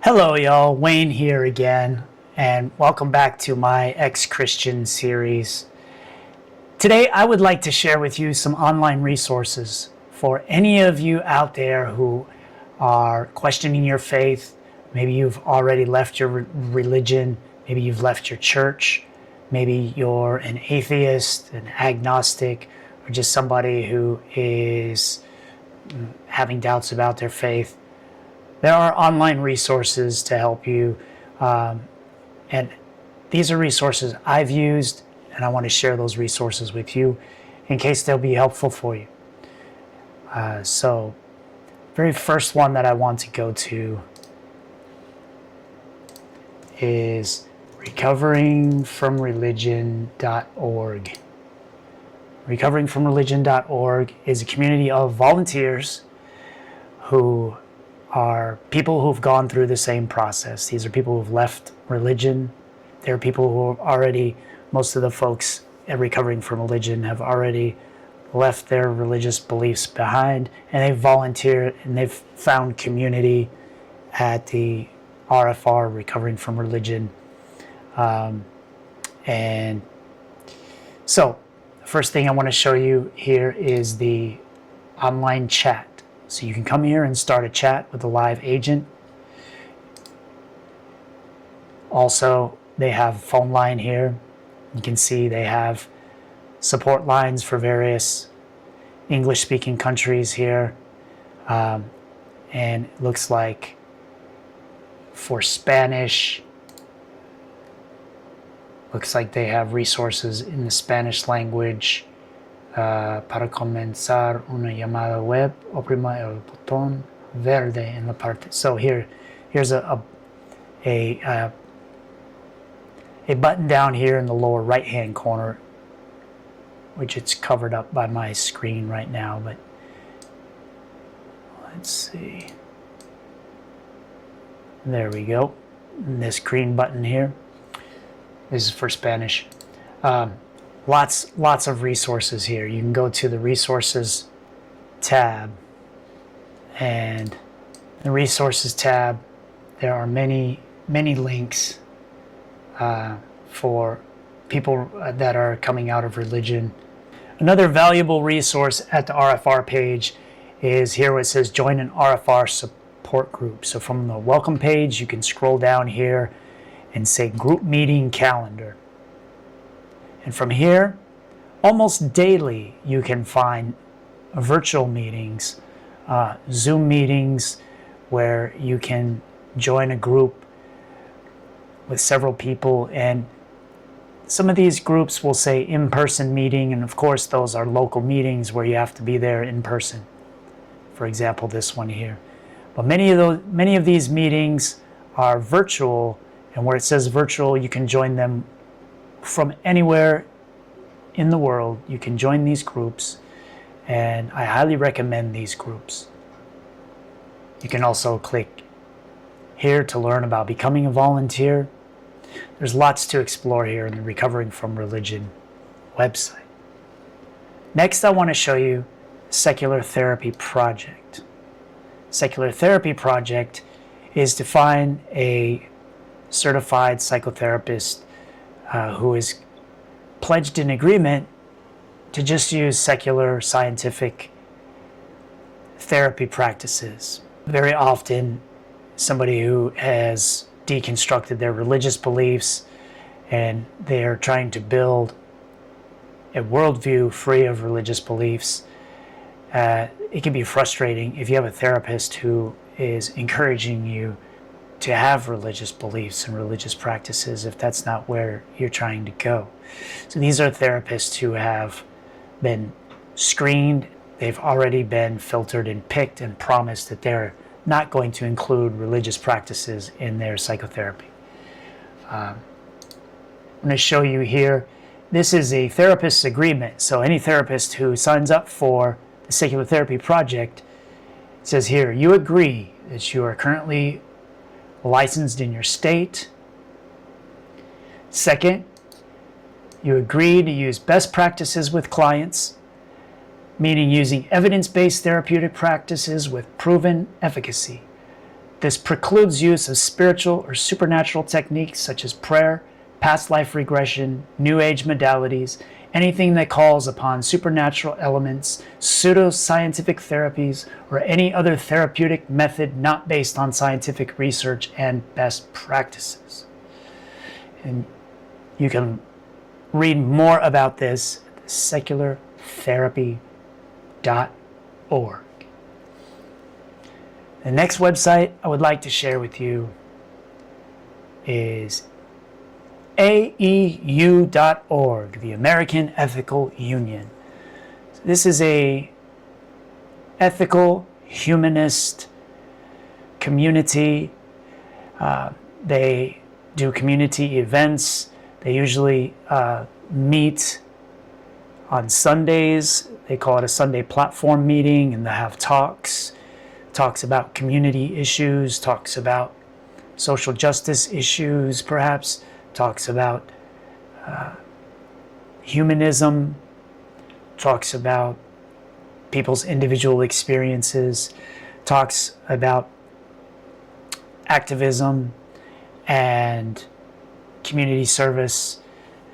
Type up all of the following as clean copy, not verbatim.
Hello, y'all. Wayne here again, and welcome back to my Ex-Christian series. Today, I would like to share with you some online resources for any of you out there who are questioning your faith. Maybe you've already left your religion. Maybe you've left your church. Maybe you're an atheist, an agnostic, or just somebody who is having doubts about their faith. There are online resources to help you, and these are resources I've used, and I want to share those resources with you in case they'll be helpful for you. So, very first one that I want to go to is recoveringfromreligion.org. Recoveringfromreligion.org is a community of volunteers who are people who've gone through the same process. These are people who've left religion. They're people who have already, most of the folks at Recovering from Religion have already left their religious beliefs behind, and they've volunteered and they've found community at the RFR, Recovering from Religion. And so, the first thing I want to show you here is the online chat. So you can come here and start a chat with a live agent. Also, they have a phone line here. You can see they have support lines for various English-speaking countries here. And it looks like for Spanish, looks like they have resources in the Spanish language. Para comenzar una llamada web, oprima el botón verde en la parte. So here's a button down here in the lower right-hand corner, which it's covered up by my screen right now. But let's see. There we go. And this green button here. This is for Spanish. Lots of resources here. You can go to the resources tab, and the resources tab, there are many links for people that are coming out of religion. Another valuable resource at the RFR page is here where it says join an RFR support group. So from the welcome page, you can scroll down here and say group meeting calendar. And from here, almost daily, you can find virtual meetings, Zoom meetings, where you can join a group with several people. And some of these groups will say in-person meeting, and of course, those are local meetings where you have to be there in person. For example, this one here. But many of these meetings are virtual, and where it says virtual, you can join them from anywhere in the world. You can join these groups, and I highly recommend these groups. You can also click here to learn about becoming a volunteer. There's lots to explore here in the Recovering from Religion website. Next, I want to show you Secular Therapy Project. Secular Therapy Project is to find a certified psychotherapist who is pledged in agreement to just use secular scientific therapy practices. Very often, somebody who has deconstructed their religious beliefs and they are trying to build a worldview free of religious beliefs, it can be frustrating if you have a therapist who is encouraging you to have religious beliefs and religious practices if that's not where you're trying to go. So these are therapists who have been screened. They've already been filtered and picked and promised that they're not going to include religious practices in their psychotherapy. I'm going to show you here. This is a therapist's agreement. So any therapist who signs up for the Secular Therapy Project, it says here, you agree that you are currently licensed in your state. Second, you agree to use best practices with clients, meaning using evidence-based therapeutic practices with proven efficacy. This precludes use of spiritual or supernatural techniques such as prayer, past life regression, New Age modalities, anything that calls upon supernatural elements, pseudo-scientific therapies, or any other therapeutic method not based on scientific research and best practices. And you can read more about this at seculartherapy.org. The next website I would like to share with you is AEU.org, the American Ethical Union. This is a ethical humanist community. They do community events. They usually meet on Sundays. They call it a Sunday platform meeting, and they have talks about community issues, talks about social justice issues, perhaps, talks about humanism, talks about people's individual experiences, talks about activism and community service.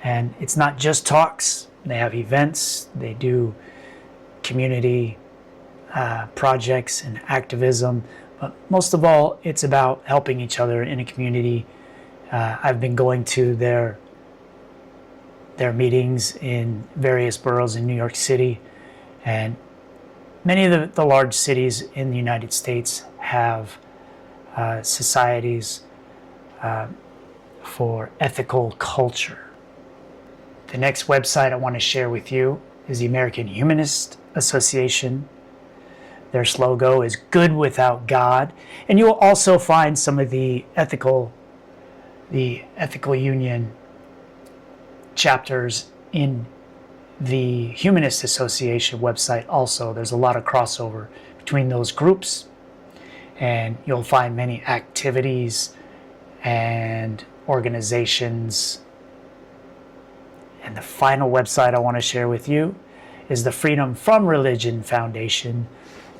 And it's not just talks. They have events. They do community projects and activism, but most of all, it's about helping each other in a community. I've been going to their meetings in various boroughs in New York City, and many of the large cities in the United States have societies for ethical culture. The next website I want to share with you is the American Humanist Association. Their slogan is "Good Without God," and you will also find some of the ethical Union chapters in the Humanist Association website also. There's a lot of crossover between those groups, and you'll find many activities and organizations. And the final website I want to share with you is the Freedom from Religion Foundation.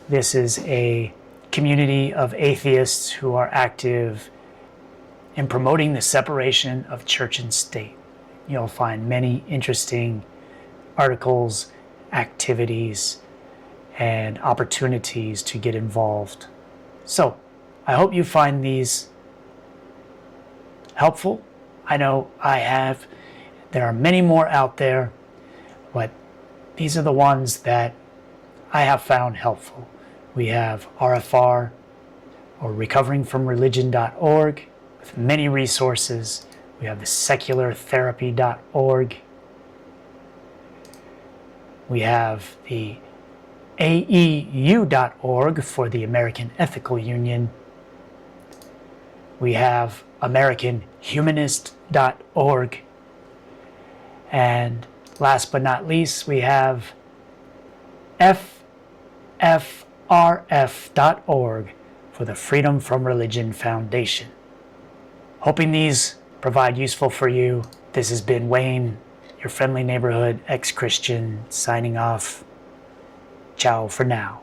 This is a community of atheists who are active in promoting the separation of church and state. You'll find many interesting articles, activities, and opportunities to get involved. So, I hope you find these helpful. I know I have. There are many more out there, but these are the ones that I have found helpful. We have RFR, or recoveringfromreligion.org, with many resources. We have the seculartherapy.org. We have the AEU.org for the American Ethical Union. We have AmericanHumanist.org. And last but not least, we have FFRF.org for the Freedom from Religion Foundation. Hoping these provide useful for you. This has been Wayne, your friendly neighborhood ex-Christian, signing off. Ciao for now.